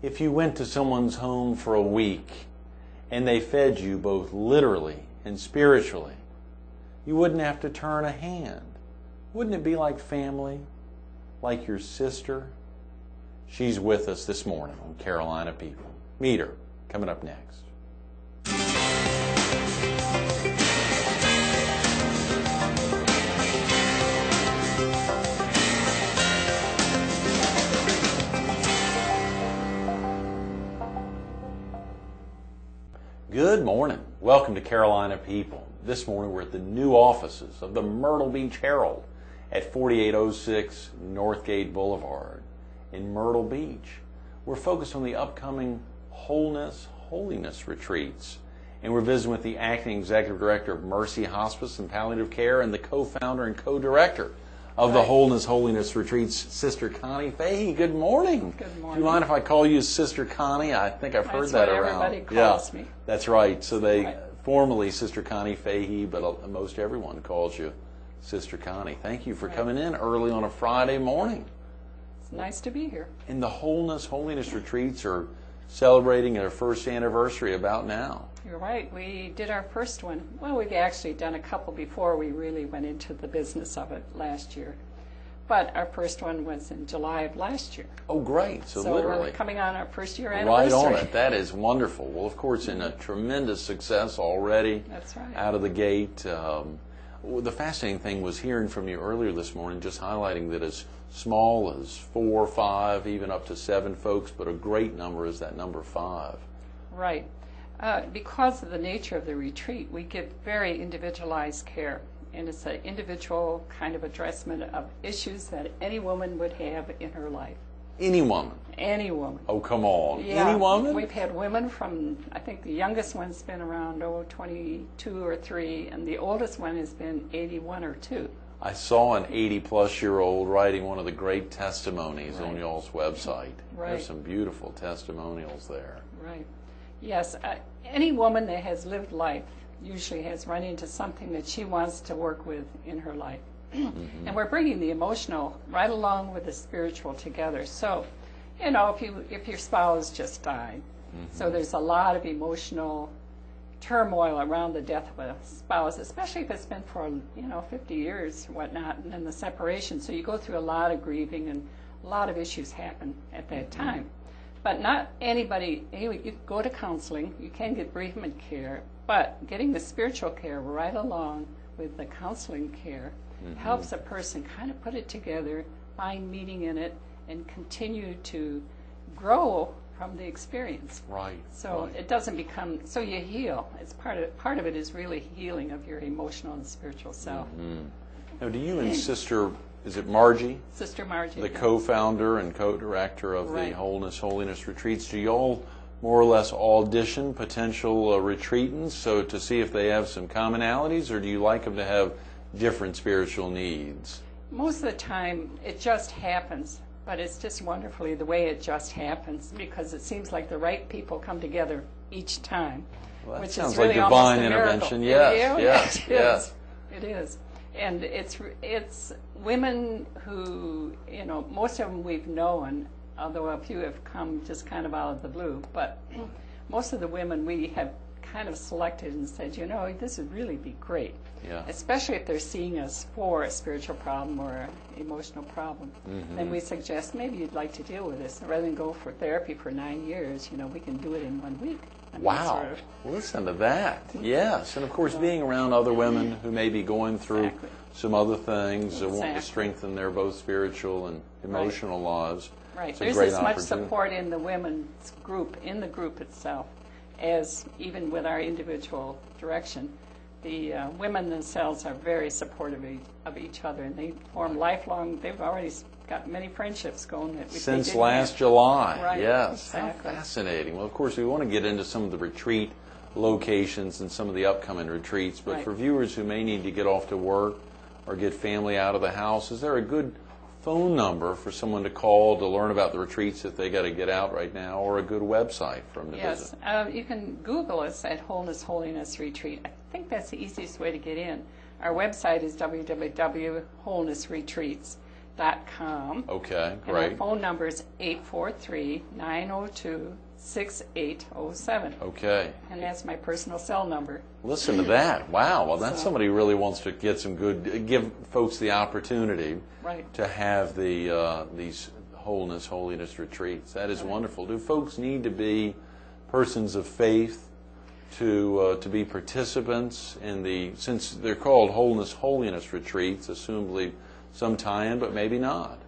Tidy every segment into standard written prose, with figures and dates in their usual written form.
If you went to someone's home for a week and they fed you both literally and spiritually, you wouldn't have to turn a hand. Wouldn't it be like family? Like your sister? She's with us this morning on Carolina People. Meet her, coming up next. Good morning. Welcome to Carolina People. This morning we're at the new offices of the Myrtle Beach Herald at 4806 Northgate Boulevard in Myrtle Beach. We're focused on the upcoming Wholeness, Holiness retreats. And we're visiting with the acting executive director of Mercy Hospice and Palliative Care and the co-founder and co-director of the Wholeness, Holiness retreats, Sister Connie Fahey. Good morning. Good morning. Do you mind if I call you Sister Connie? I think I've heard that around. Everybody calls me. That's right. So they formally Sister Connie Fahey, but most everyone calls you Sister Connie. Thank you for coming in early on a Friday morning. It's nice to be here. And the Wholeness, Holiness retreats are celebrating their first anniversary about now. You're right. We did our first one. Well, we've actually done a couple before we really went into the business of it last year. But our first one was in July of last year. Oh, great. So literally. We're coming on our first year anniversary. Right on it. That is wonderful. Well, of course, in a tremendous success already. That's right. Out of the gate. The fascinating thing was hearing from you earlier this morning, just highlighting that as small as 4 or 5, even up to 7 folks, but a great number is that number 5. Right. Because of the nature of the retreat, we give very individualized care. And it's an individual kind of addressment of issues that any woman would have in her life. Any woman? Any woman. Oh, come on. Yeah. Any woman? We've had women from, I think the youngest one's been around, 22 or 3, and the oldest one has been 81 or 2. I saw an 80-plus-year-old writing one of the great testimonies on y'all's website. Right. There's some beautiful testimonials there. Right. Yes. Any woman that has lived life usually has run into something that she wants to work with in her life. Mm-hmm. And we're bringing the emotional right along with the spiritual together. So, you know, if your spouse just died, so there's a lot of emotional turmoil around the death of a spouse, especially if it's been for, 50 years or whatnot, and then the separation. So you go through a lot of grieving, and a lot of issues happen at that time. But not anybody, you go to counseling, you can get bereavement care, but getting the spiritual care right along with the counseling care helps a person kind of put it together, find meaning in it, and continue to grow from the experience. Right. So it doesn't become, so you heal. It's part of it is really healing of your emotional and spiritual self. Now, do you and Sister, is it Margie? Sister Margie. The co-founder and co-director of the Wholeness, Holiness retreats, do y'all more or less audition potential retreatants so to see if they have some commonalities, or do you like them to have different spiritual needs? Most of the time, it just happens. But it's just wonderfully the way it just happens, because it seems like the right people come together each time. Well, that which sounds is really like divine intervention. Yes. It is. And it's women who, most of them we've known, although a few have come just kind of out of the blue. But most of the women we have kind of selected and said, this would really be great. Yeah. Especially if they're seeing us for a spiritual problem or an emotional problem. Then we suggest maybe you'd like to deal with this. Rather than go for therapy for 9 years, we can do it in 1 week. Wow. Listen to that. Yes. And of course, being around other women who may be going through some other things that want to strengthen their both spiritual and emotional lives. Right. There's as much support in the women's group, in the group itself, as even with our individual direction. The women themselves are very supportive of each other, and they form lifelong, they've already got many friendships going. Since last July. Right. Yes. Exactly. How fascinating. Well, of course, we want to get into some of the retreat locations and some of the upcoming retreats, but for viewers who may need to get off to work or get family out of the house, is there a good phone number for someone to call to learn about the retreats if they got to get out right now, or a good website for them to visit? Yes, you can Google us at Wholeness, Holiness Retreat. I think that's the easiest way to get in. Our website is www.wholenessretreats. Okay, And our great. phone number is 843-902-6807. Okay. And that's my personal cell number. Listen to that. Wow. Well, that's So- somebody who really wants to get some good, give folks the opportunity Right. to have these Wholeness, Holiness retreats. That is wonderful. Do folks need to be persons of faith to be participants in since they're called Wholeness, Holiness retreats, assumably some tie-in, but maybe not?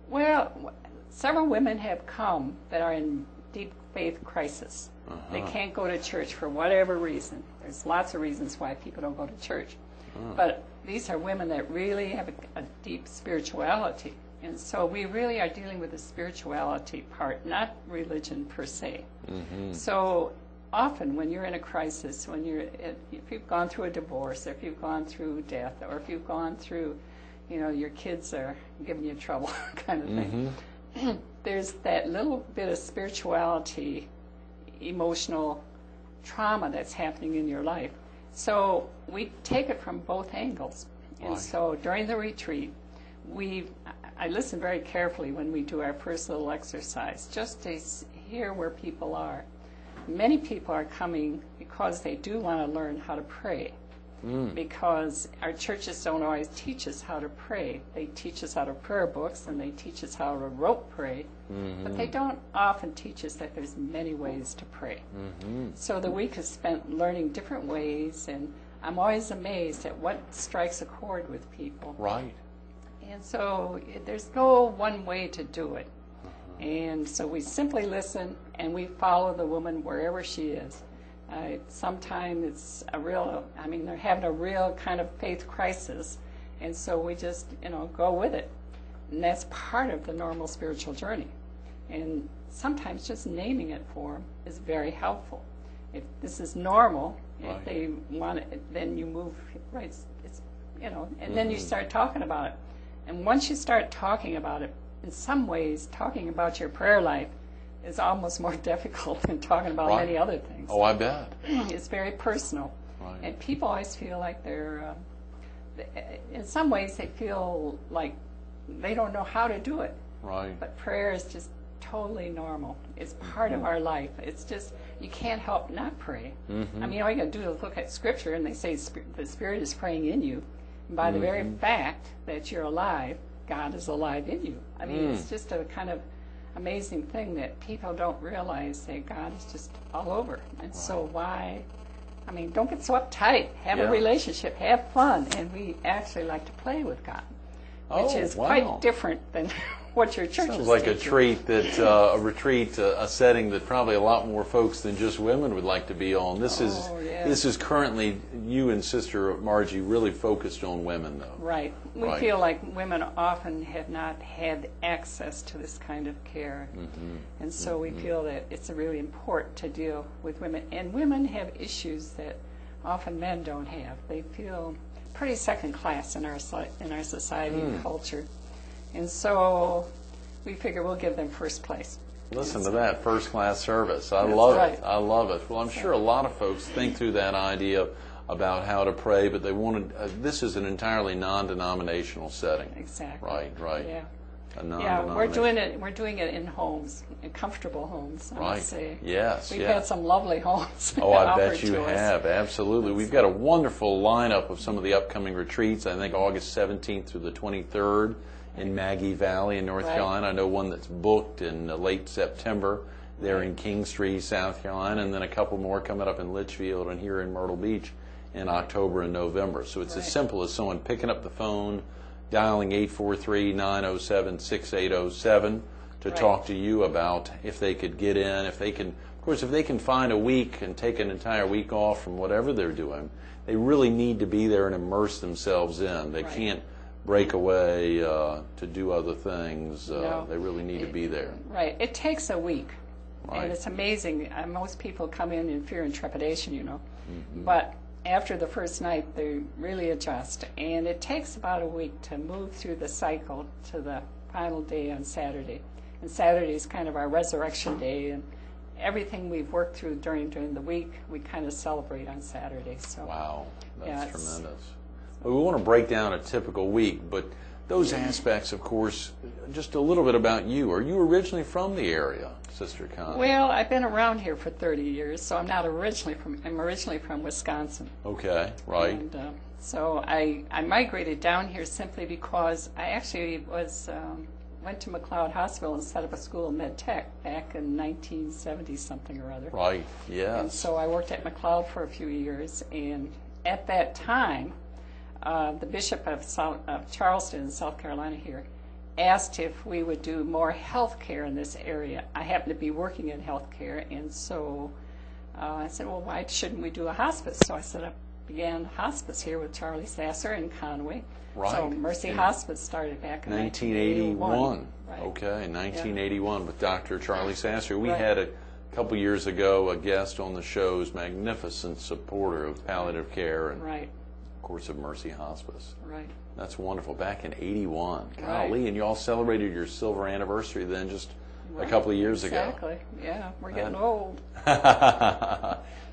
Well, several women have come that are in deep faith crisis. They can't go to church for whatever reason. There's lots of reasons why people don't go to church. But these are women that really have a deep spirituality. And so we really are dealing with the spirituality part, not religion per se. So often when you're in a crisis, if you've gone through a divorce, or if you've gone through death, or if you've gone through, your kids are giving you trouble kind of thing, there's that little bit of spirituality, emotional trauma that's happening in your life. So we take it from both angles. And Right. so during the retreat, I listen very carefully when we do our first little exercise, just to hear where people are. Many people are coming because they do want to learn how to pray, because our churches don't always teach us how to pray. They teach us out of prayer books, and they teach us how to rote pray, but they don't often teach us that there's many ways to pray. So the week is spent learning different ways, and I'm always amazed at what strikes a chord with people. Right. And so there's no one way to do it. And so we simply listen, and we follow the woman wherever she is. Sometimes it's they're having a real kind of faith crisis, and so we just, go with it. And that's part of the normal spiritual journey. And sometimes just naming it for them is very helpful. If this is normal, Right. if they want it, then you move, right, and then you start talking about it. And once you start talking about it, in some ways, talking about your prayer life is almost more difficult than talking about Right. many other things. Oh, I bet. It's very personal. Right. And people always feel like they're, in some ways, they feel like they don't know how to do it. Right. But prayer is just totally normal. It's part of our life. It's just, you can't help not pray. I mean, all you got to do is look at Scripture, and they say the Spirit is praying in you. And by the very fact that you're alive, God is alive in you. I mean, it's just a kind of amazing thing that people don't realize that God is just all over. And so don't get so uptight. Have a relationship. Have fun. And we actually like to play with God, which is quite different than what your church Sounds is like teaching. a retreat, a setting that probably a lot more folks than just women would like to be on. This is currently, you and Sister Margie really focused on women, though. Right. We feel like women often have not had access to this kind of care. And so we feel that it's really important to deal with women. And women have issues that often men don't have. They feel pretty second class in our society and culture. And so we figure we'll give them first place. Listen to that, first-class service. I love right. it. I love it. Well, I'm sure a lot of folks think through that idea about how to pray, but they wanted. This is an entirely non-denominational setting. Exactly. Right. Yeah. A We're doing it in homes, in comfortable homes, I would say. Yes. We've had some lovely homes. Oh, I bet offered you to us. have. Absolutely. We've got a wonderful lineup of some of the upcoming retreats. I think August 17th through the 23rd in Maggie Valley in North Carolina. I know one that's booked in late September there in Kingstree, South Carolina, and then a couple more coming up in Litchfield and here in Myrtle Beach in October and November. So it's as simple as someone picking up the phone, dialing 843-907-6807 to talk to you about if they could get in, if they can find a week and take an entire week off from whatever they're doing. They really need to be there and immerse themselves in. They can't break away to do other things. No. They really need to be there. Right. It takes a week. Right. And it's amazing. Most people come in fear and trepidation, But after the first night, they really adjust. And it takes about a week to move through the cycle to the final day on Saturday. And Saturday is kind of our resurrection day. And everything we've worked through during the week, we kind of celebrate on Saturday. So Wow. That's tremendous. So Well, we want to break down a typical week, but those aspects, of course, just a little bit about you. Are you originally from the area, Sister Connie? Well, I've been around here for 30 years, so I'm originally from Wisconsin. Okay, right. And so I migrated down here simply because I actually went to McLeod Hospital and set up a school of med tech back in 1970 something or other. Right, yes. And so I worked at McLeod for a few years, and at that time, the Bishop of Charleston, South Carolina here, asked if we would do more health care in this area. I happen to be working in health care, and so I said, well, why shouldn't we do a hospice? So I began hospice here with Charlie Sasser in Conway. Right. So Mercy Hospice started back in 1981. Right. Okay, 1981 with Dr. Charlie Sasser. We Right. had a couple years ago a guest on the show's magnificent supporter of palliative care and, Right. of course, of Mercy Hospice. Right. That's wonderful. Back in 81. Right. Golly, and you all celebrated your silver anniversary then just a couple of years ago. Exactly. Yeah, we're getting old.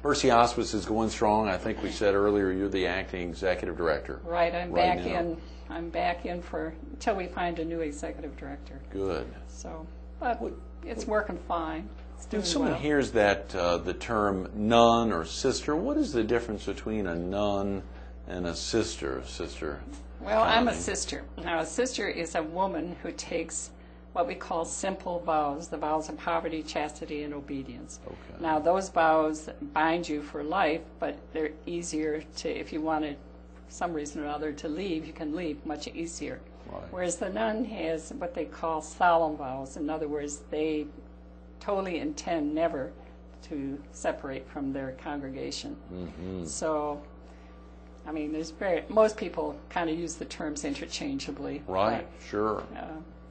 Mercy Hospice is going strong. I think we said earlier you're the acting executive director. Right, I'm right back now. in. I'm back in for until we find a new executive director. Good. So, but it's working fine. It's doing When someone well. hears that the term nun or sister, what is the difference between a nun and a sister, Sister? Well, I'm a Connie? sister. Now, a sister is a woman who takes what we call simple vows, the vows of poverty, chastity, and obedience. Okay. Now, those vows bind you for life, but they're easier to, if you wanted, for some reason or other, to leave, you can leave much easier. Right. Whereas the nun has what they call solemn vows. In other words, they totally intend never to separate from their congregation. Mm-hmm. So, I mean, most people kind of use the terms interchangeably. Right, sure.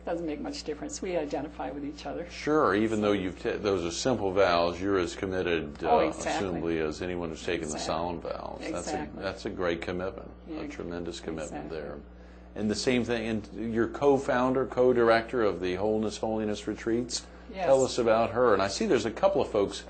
Doesn't make much difference. We identify with each other. Sure, even though those are simple vows, you're as committed, Exactly. assumably, as anyone who's taken the solemn vows. Exactly. That's a great commitment, Yeah, a tremendous commitment exactly. there. And the same thing, and you're co-founder, co-director of the Wholeness, Holiness retreats. Yes. Tell us about her. And I see there's a couple of folks,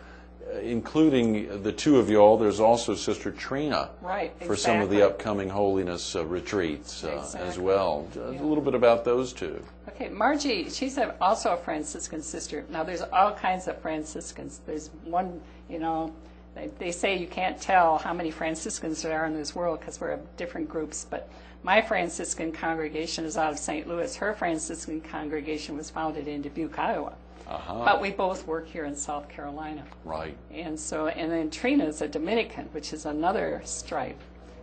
including the two of you all. There's also Sister Trina Right, for some of the exactly. upcoming Holiness retreats as Exactly. well. Just a little bit about those two. Okay, Margie, she's also a Franciscan sister. Now, there's all kinds of Franciscans. There's one, they say you can't tell how many Franciscans there are in this world because we're of different groups, but my Franciscan congregation is out of St. Louis. Her Franciscan congregation was founded in Dubuque, Iowa. Uh-huh. But we both work here in South Carolina. Right. And then Trina's a Dominican, which is another stripe,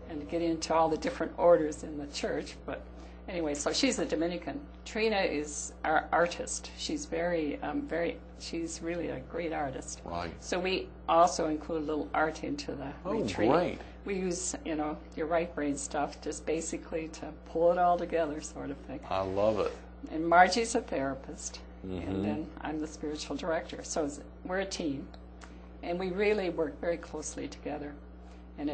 and to get into all the different orders in the church. But anyway, so she's a Dominican. Trina is our artist. She's she's really a great artist. Right. So we also include a little art into the retreat. Great. We use, your right brain stuff just basically to pull it all together, sort of thing. I love it. And Margie's a therapist, Mm-hmm. and then I'm the spiritual director. So we're a team, and we really work very closely together. And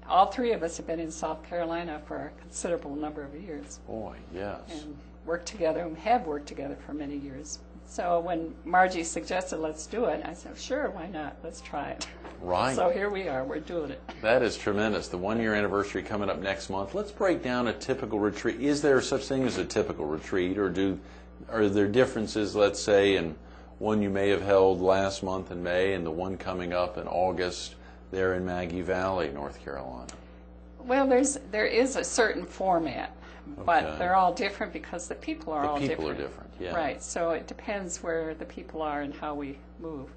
all three of us have been in South Carolina for a considerable number of years, Boy, yes. and worked together, and have worked together for many years. So when Margie suggested let's do it, I said, sure, why not? Let's try it. Right. So here we are, we're doing it. That is tremendous. The 1-year anniversary coming up next month. Let's break down a typical retreat. Is there such thing as a typical retreat, or are there differences, let's say, in one you may have held last month in May and the one coming up in August there in Maggie Valley, North Carolina? Well, there is a certain format, but Okay. they're all different because the people are all different. The people are different, yeah. Right, so it depends where the people are and how we move.